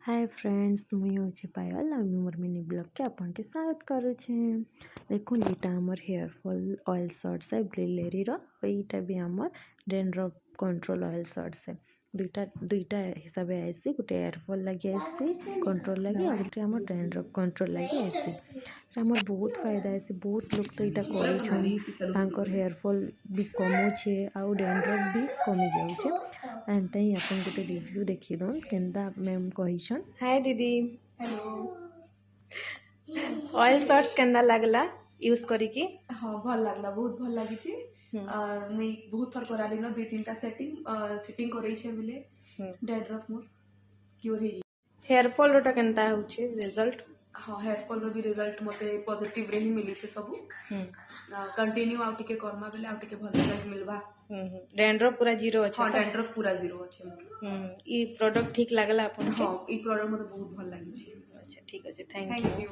Hi friends मुझे हूँ पायल और मोर मिनी ब्लॉग के आपन के स्वागत करुचे। देखो यहाँ आमर हेयर फॉल ऑयल सॉर्ट्स है ब्रिलेरी रो भी आमर डेंड्रफ कंट्रोल ऑयल सॉर्ट्स है दुईटा दुईटा हिसाब से आसी गोटे हेयर फॉल लगे आसी कंट्रोल लगे आ गोटे आमर डेंड्रफ कंट्रोल लगे आसी आमर बहुत फायदा आसी बहुत लोग तो यहाँ कर हेयर फॉल भी कमुचे आउ डेंड्रफ भी कमी जाऊे एंता ही अपन गोटे रिव्यू देखी दौन केन्दा मैम कहीछन। हाय दीदी हेलो ऑयल सॉर्ट्स केन्दा लागला यूज करिकी? हाँ भल लगला बहुत भल लगी मुई बहुत थर करा लेना 2-3टा सेटिंग करई छे बोले डेंड्रफ मोर क्योर हे हेयर फॉल रोटा केन्ता होचे रिजल्ट? हाँ हेयर फॉल भी रिजल्ट मते पॉजिटिव रे ही मिली छे सब कंटिन्यू आउ टिके कर्मा बेले आउ टिके भल रिजल्ट मिलबा। डेंड्रफ पूरा जीरो अछि? हाँ डेंड्रफ पूरा जीरो अछि मोर। ई प्रोडक्ट ठीक लागला अपन के? हाँ ई प्रोडक्ट मते बहुत भल लागि छे। अच्छा ठीक अछि थैंक यू।